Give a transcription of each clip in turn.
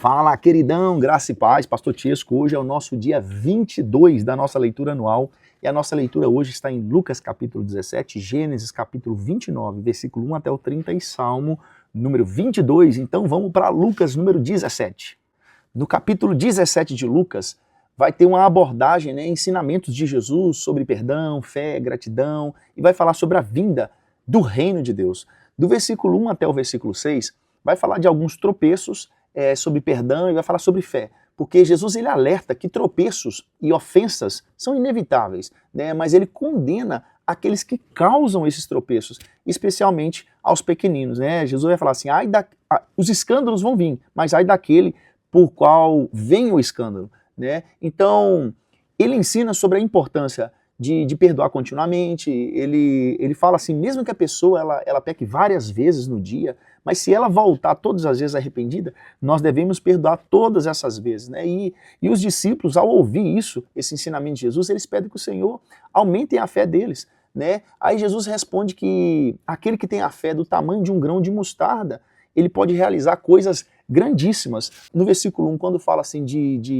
Fala, queridão, graça e paz, Pastor Tiesco. Hoje é o nosso dia 22 da nossa leitura anual e a nossa leitura hoje está em Lucas capítulo 17, Gênesis capítulo 29, versículo 1 até o 30 e Salmo número 22. Então vamos para Lucas número 17. No capítulo 17 de Lucas vai ter uma abordagem, ensinamentos de Jesus sobre perdão, fé, gratidão e vai falar sobre a vinda do reino de Deus. Do versículo 1 até o versículo 6 vai falar de alguns tropeços sobre perdão e vai falar sobre fé, porque Jesus ele alerta que tropeços e ofensas são inevitáveis, mas ele condena aqueles que causam esses tropeços, especialmente aos pequeninos. Jesus vai falar assim, os escândalos vão vir, mas ai daquele por qual vem o escândalo. Então, ele ensina sobre a importância de perdoar continuamente. Ele fala assim, mesmo que a pessoa ela peque várias vezes no dia, mas se ela voltar todas as vezes arrependida, nós devemos perdoar todas essas vezes. E os discípulos, ao ouvir isso, esse ensinamento de Jesus, eles pedem que o Senhor aumente a fé deles. Aí Jesus responde que aquele que tem a fé do tamanho de um grão de mostarda, ele pode realizar coisas grandíssimas. No versículo 1, quando fala assim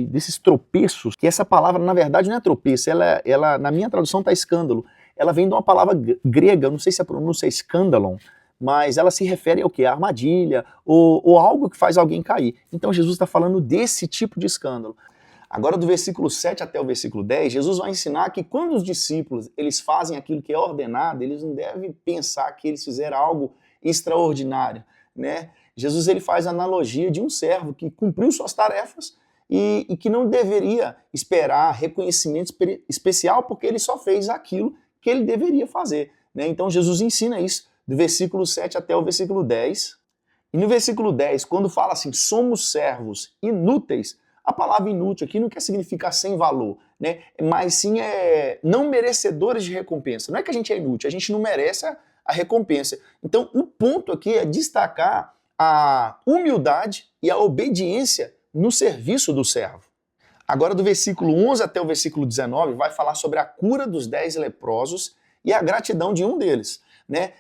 desses tropeços, que essa palavra na verdade não é tropeço, ela na minha tradução está escândalo, ela vem de uma palavra grega, não sei se a pronúncia é escandalon, mas ela se refere ao quê? A armadilha, ou algo que faz alguém cair. Então Jesus está falando desse tipo de escândalo. Agora do versículo 7 até o versículo 10, Jesus vai ensinar que quando os discípulos eles fazem aquilo que é ordenado, eles não devem pensar que eles fizeram algo extraordinário. Jesus ele faz a analogia de um servo que cumpriu suas tarefas e que não deveria esperar reconhecimento especial porque ele só fez aquilo que ele deveria fazer. Então Jesus ensina isso do versículo 7 até o versículo 10. E no versículo 10, quando fala assim, somos servos inúteis, a palavra inútil aqui não quer significar sem valor, mas sim não merecedores de recompensa. Não é que a gente é inútil, a gente não merece a recompensa. Então o ponto aqui é destacar a humildade e a obediência no serviço do servo. Agora do versículo 11 até o versículo 19 vai falar sobre a cura dos 10 leprosos e a gratidão de um deles.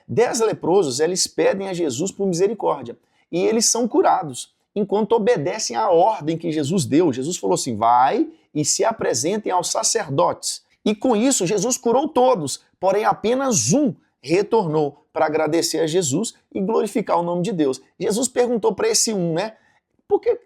10 leprosos, eles pedem a Jesus por misericórdia e eles são curados, enquanto obedecem à ordem que Jesus deu. Jesus falou assim, vai e se apresentem aos sacerdotes. E com isso Jesus curou todos, porém apenas um retornou para agradecer a Jesus e glorificar o nome de Deus. Jesus perguntou para esse um, por que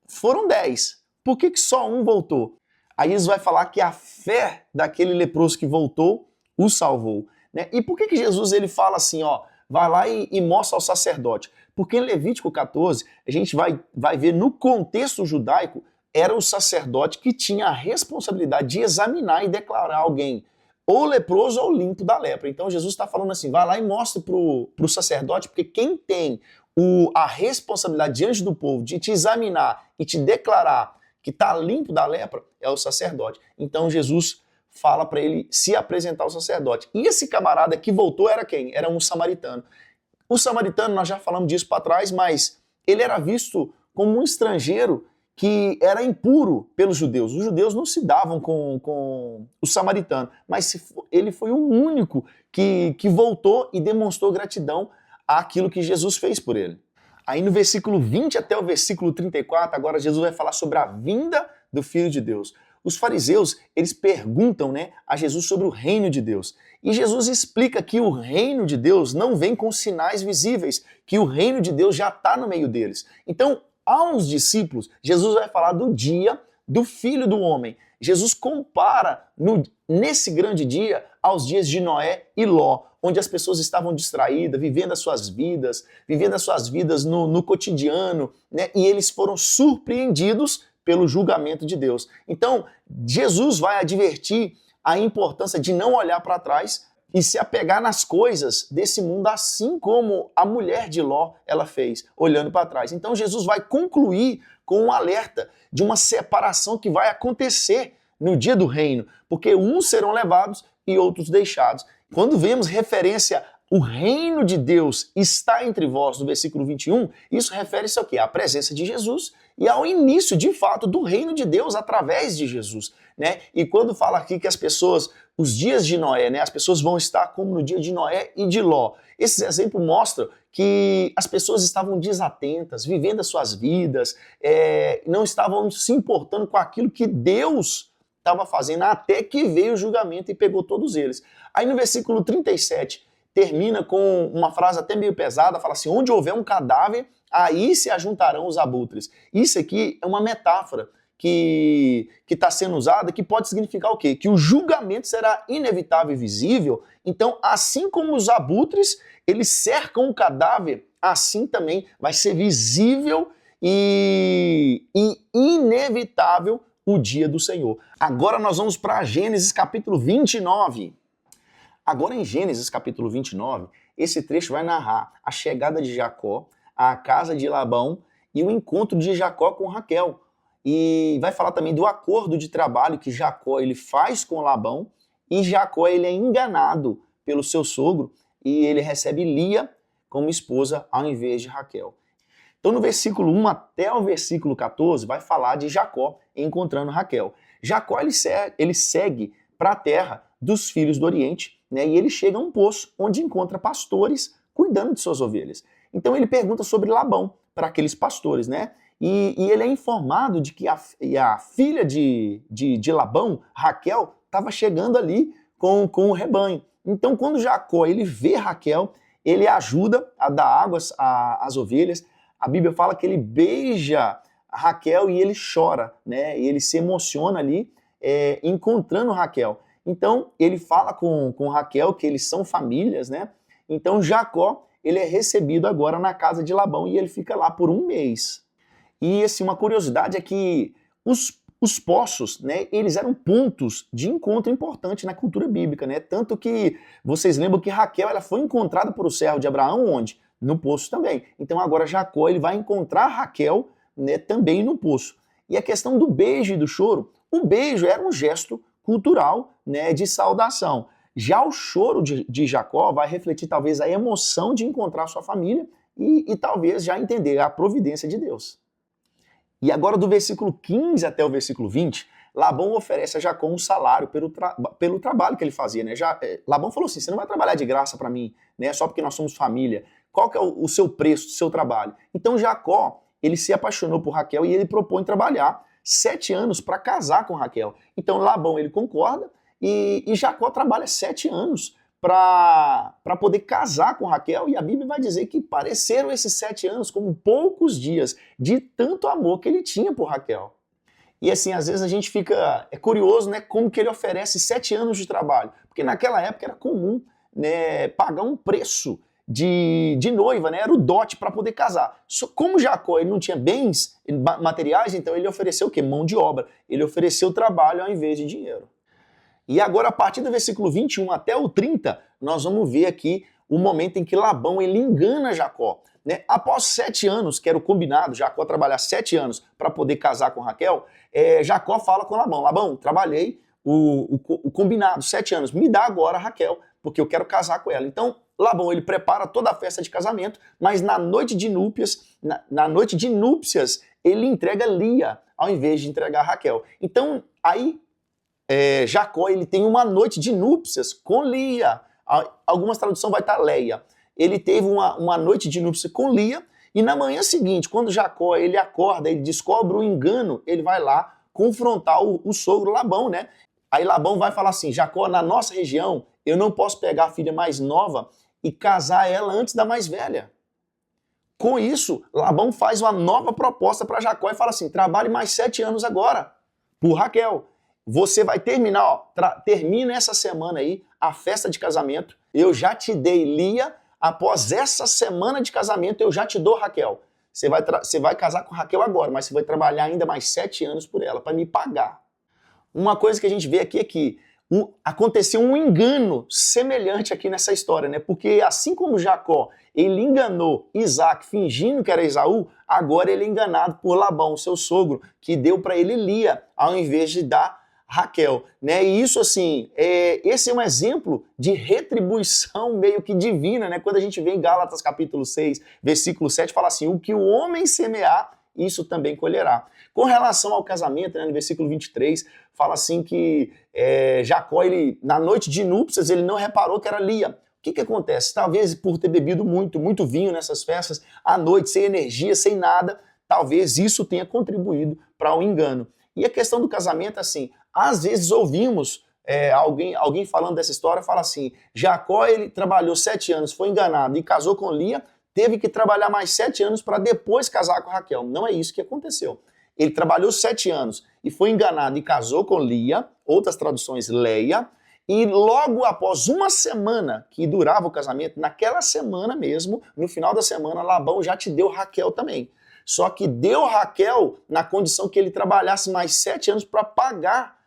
foram 10? Por que só um voltou? Aí Jesus vai falar que a fé daquele leproso que voltou o salvou. E por que Jesus ele fala assim, vai lá e mostra ao sacerdote? Porque em Levítico 14, a gente vai ver no contexto judaico, era o sacerdote que tinha a responsabilidade de examinar e declarar alguém ou leproso ou limpo da lepra. Então Jesus está falando assim, vai lá e mostra para o sacerdote, porque quem tem a responsabilidade diante do povo de te examinar e te declarar que está limpo da lepra é o sacerdote. Então Jesus fala para ele se apresentar ao sacerdote. E esse camarada que voltou era quem? Era um samaritano. O samaritano, nós já falamos disso para trás, mas ele era visto como um estrangeiro que era impuro pelos judeus. Os judeus não se davam com o samaritano, mas ele foi o único que voltou e demonstrou gratidão àquilo que Jesus fez por ele. Aí no versículo 20 até o versículo 34, agora Jesus vai falar sobre a vinda do Filho de Deus. Os fariseus, eles perguntam a Jesus sobre o reino de Deus. E Jesus explica que o reino de Deus não vem com sinais visíveis, que o reino de Deus já está no meio deles. Então, aos discípulos, Jesus vai falar do dia do Filho do Homem. Jesus compara nesse grande dia aos dias de Noé e Ló, onde as pessoas estavam distraídas, vivendo as suas vidas no cotidiano, e eles foram surpreendidos pelo julgamento de Deus. Então, Jesus vai advertir a importância de não olhar para trás e se apegar nas coisas desse mundo, assim como a mulher de Ló ela fez, olhando para trás. Então Jesus vai concluir com um alerta de uma separação que vai acontecer no dia do reino, porque uns serão levados e outros deixados. Quando vemos referência o reino de Deus está entre vós, no versículo 21, isso refere-se ao quê? À presença de Jesus e ao início, de fato, do reino de Deus através de Jesus. E quando fala aqui que as pessoas, os dias de Noé, as pessoas vão estar como no dia de Noé e de Ló. Esses exemplos mostram que as pessoas estavam desatentas, vivendo as suas vidas, não estavam se importando com aquilo que Deus estava fazendo, até que veio o julgamento e pegou todos eles. Aí no versículo 37, termina com uma frase até meio pesada, fala assim, onde houver um cadáver, aí se ajuntarão os abutres. Isso aqui é uma metáfora que está sendo usada, que pode significar o quê? Que o julgamento será inevitável e visível, então assim como os abutres, eles cercam o cadáver, assim também vai ser visível e inevitável o dia do Senhor. Agora nós vamos para Gênesis capítulo 29. Agora em Gênesis capítulo 29, esse trecho vai narrar a chegada de Jacó à casa de Labão e o encontro de Jacó com Raquel. E vai falar também do acordo de trabalho que Jacó ele faz com Labão, e Jacó ele é enganado pelo seu sogro e ele recebe Lia como esposa ao invés de Raquel. Então no versículo 1 até o versículo 14 vai falar de Jacó encontrando Raquel. Jacó ele segue para a terra dos filhos do Oriente, né, e ele chega a um poço onde encontra pastores cuidando de suas ovelhas. Então ele pergunta sobre Labão para aqueles pastores, né? E ele é informado de que a filha de Labão, Raquel, estava chegando ali com o rebanho. Então, quando Jacó ele vê Raquel, ele ajuda a dar águas às ovelhas. A Bíblia fala que ele beija Raquel e ele chora, né? E ele se emociona ali encontrando Raquel. Então, ele fala com Raquel que eles são famílias, né? Então, Jacó ele é recebido agora na casa de Labão e ele fica lá por um mês. E assim, uma curiosidade é que os poços, né, eles eram pontos de encontro importante na cultura bíblica, né? Tanto que vocês lembram que Raquel ela foi encontrada por o servo de Abraão onde? No poço também. Então agora Jacó ele vai encontrar Raquel, né, também no poço. E a questão do beijo e do choro, o beijo era um gesto cultural, né, de saudação. Já o choro de Jacó vai refletir talvez a emoção de encontrar sua família e talvez já entender a providência de Deus. E agora do versículo 15 até o versículo 20, Labão oferece a Jacó um salário pelo trabalho que ele fazia, né? Labão falou assim, você não vai trabalhar de graça para mim, né? Só porque nós somos família. Qual que é o seu preço do seu trabalho? Então Jacó, ele se apaixonou por Raquel e ele propõe trabalhar 7 anos para casar com Raquel. Então Labão, ele concorda e Jacó trabalha 7 anos para poder casar com Raquel, e a Bíblia vai dizer que pareceram esses 7 anos como poucos dias de tanto amor que ele tinha por Raquel. E assim, às vezes a gente fica curioso, né, como que ele oferece 7 anos de trabalho, porque naquela época era comum, né, pagar um preço de noiva, né, era o dote para poder casar. Como Jacó ele não tinha bens materiais, então ele ofereceu o quê? Mão de obra, ele ofereceu trabalho ao invés de dinheiro. E agora, a partir do versículo 21 até o 30, nós vamos ver aqui o momento em que Labão ele engana Jacó. Né? Após 7 anos, que era o combinado, Jacó trabalhar 7 anos para poder casar com Raquel, Jacó fala com Labão, Labão, trabalhei o combinado, 7 anos, me dá agora Raquel, porque eu quero casar com ela. Então, Labão ele prepara toda a festa de casamento, mas na noite de núpcias, ele entrega Lia, ao invés de entregar Raquel. Então, aí Jacó ele tem uma noite de núpcias com Lia. Algumas traduções vai estar Leia. Ele teve uma noite de núpcias com Lia e na manhã seguinte, quando Jacó ele acorda, ele descobre o engano, ele vai lá confrontar o sogro Labão, né? Aí Labão vai falar assim, Jacó, na nossa região, eu não posso pegar a filha mais nova e casar ela antes da mais velha. Com isso, Labão faz uma nova proposta para Jacó e fala assim, trabalhe mais 7 anos agora, por Raquel. Você vai terminar, ó, termina essa semana aí a festa de casamento. Eu já te dei Lia, após essa semana de casamento eu já te dou Raquel. Você vai casar com Raquel agora, mas você vai trabalhar ainda mais 7 anos por ela, para me pagar. Uma coisa que a gente vê aqui é que aconteceu um engano semelhante aqui nessa história, né? Porque assim como Jacó, ele enganou Isaac fingindo que era Esaú, agora ele é enganado por Labão, seu sogro, que deu para ele Lia, ao invés de dar Raquel, né? E isso assim, esse é um exemplo de retribuição meio que divina, né? Quando a gente vê em Gálatas capítulo 6, versículo 7, fala assim, o que o homem semear, isso também colherá. Com relação ao casamento, né, no versículo 23, fala assim que Jacó, ele, na noite de núpcias, ele não reparou que era Lia. O que acontece? Talvez por ter bebido muito vinho nessas festas, à noite, sem energia, sem nada, talvez isso tenha contribuído para o engano. E a questão do casamento, assim, às vezes ouvimos alguém falando dessa história, fala assim, Jacó, ele trabalhou 7 anos, foi enganado e casou com Lia, teve que trabalhar mais 7 anos para depois casar com Raquel. Não é isso que aconteceu. Ele trabalhou 7 anos e foi enganado e casou com Lia, outras traduções, Leia, e logo após uma semana que durava o casamento, naquela semana mesmo, no final da semana, Labão já te deu Raquel também. Só que deu Raquel na condição que ele trabalhasse mais 7 anos para pagar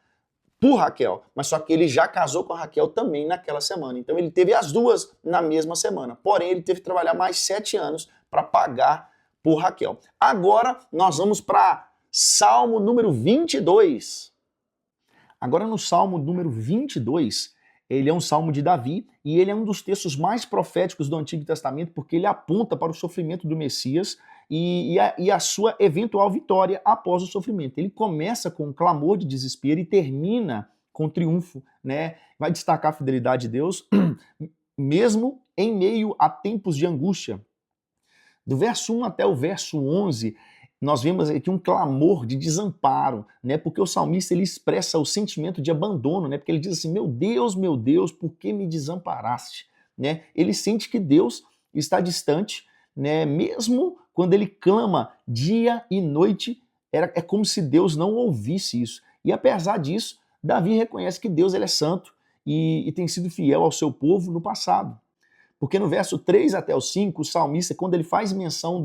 por Raquel. Mas só que ele já casou com a Raquel também naquela semana. Então ele teve as duas na mesma semana. Porém, ele teve que trabalhar mais 7 anos para pagar por Raquel. Agora nós vamos para Salmo número 22. Agora no Salmo número 22, ele é um salmo de Davi e ele é um dos textos mais proféticos do Antigo Testamento porque ele aponta para o sofrimento do Messias e a sua eventual vitória após o sofrimento. Ele começa com um clamor de desespero e termina com triunfo, né? Vai destacar a fidelidade de Deus, mesmo em meio a tempos de angústia. Do verso 1 até o verso 11, nós vemos aqui um clamor de desamparo, né? Porque o salmista ele expressa o sentimento de abandono, né? Porque ele diz assim: meu Deus, por que me desamparaste? Né? Ele sente que Deus está distante, né? Mesmo quando ele clama dia e noite, é como se Deus não ouvisse isso. E apesar disso, Davi reconhece que Deus ele é santo e tem sido fiel ao seu povo no passado. Porque no verso 3 até o 5, o salmista, quando ele faz menção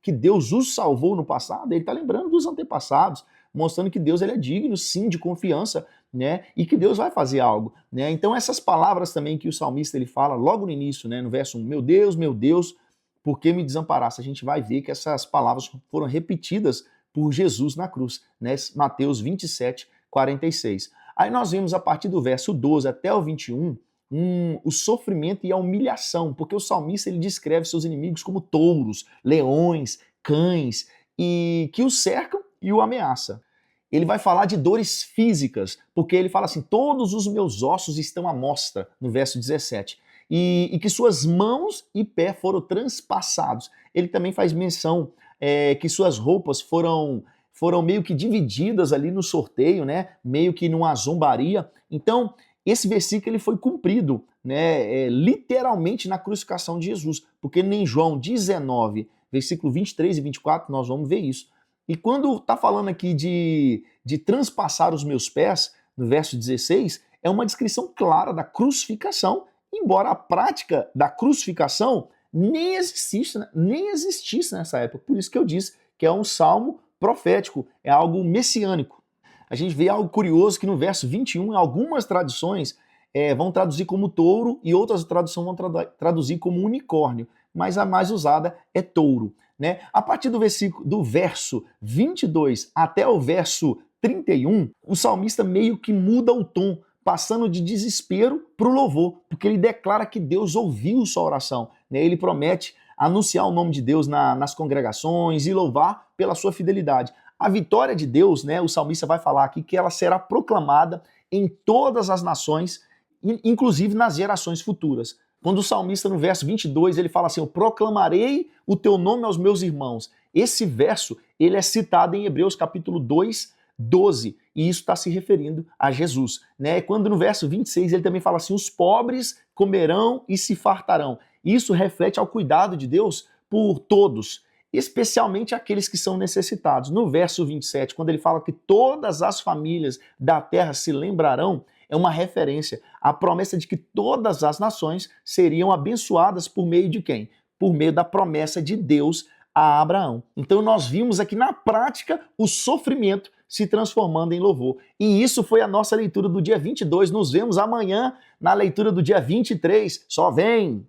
que Deus os salvou no passado, ele está lembrando dos antepassados, mostrando que Deus ele é digno, sim, de confiança, né? E que Deus vai fazer algo, né? Então essas palavras também que o salmista ele fala logo no início, né? No verso 1, meu Deus, por que me desamparaste? A gente vai ver que essas palavras foram repetidas por Jesus na cruz, né? Mateus 27, 46. Aí nós vemos a partir do verso 12 até o 21, o sofrimento e a humilhação, porque o salmista ele descreve seus inimigos como touros, leões, cães, e que o cercam e o ameaçam. Ele vai falar de dores físicas, porque ele fala assim, todos os meus ossos estão à mostra, no verso 17, e que suas mãos e pé foram transpassados. Ele também faz menção que suas roupas foram meio que divididas ali no sorteio, né? Meio que numa zombaria. Então, esse versículo ele foi cumprido, né, literalmente na crucificação de Jesus, porque em João 19, versículo 23 e 24, nós vamos ver isso. E quando está falando aqui de transpassar os meus pés, no verso 16, é uma descrição clara da crucificação, embora a prática da crucificação nem existisse nessa época. Por isso que eu disse que é um salmo profético, é algo messiânico. A gente vê algo curioso que no verso 21, algumas traduções vão traduzir como touro e outras traduções vão traduzir como unicórnio, mas a mais usada é touro. Né? A partir do verso 22 até o verso 31, o salmista meio que muda o tom, passando de desespero para o louvor, porque ele declara que Deus ouviu sua oração. Né? Ele promete anunciar o nome de Deus nas congregações e louvar pela sua fidelidade. A vitória de Deus, né, o salmista vai falar aqui que ela será proclamada em todas as nações, inclusive nas gerações futuras. Quando o salmista, no verso 22, ele fala assim, eu proclamarei o teu nome aos meus irmãos. Esse verso, ele é citado em Hebreus capítulo 2, 12, e isso está se referindo a Jesus. Né? Quando no verso 26 ele também fala assim, os pobres comerão e se fartarão. Isso reflete ao cuidado de Deus por todos, especialmente aqueles que são necessitados. No verso 27, quando ele fala que todas as famílias da terra se lembrarão, é uma referência à promessa de que todas as nações seriam abençoadas por meio de quem? Por meio da promessa de Deus a Abraão. Então nós vimos aqui na prática o sofrimento se transformando em louvor. E isso foi a nossa leitura do dia 22. Nos vemos amanhã na leitura do dia 23. Só vem!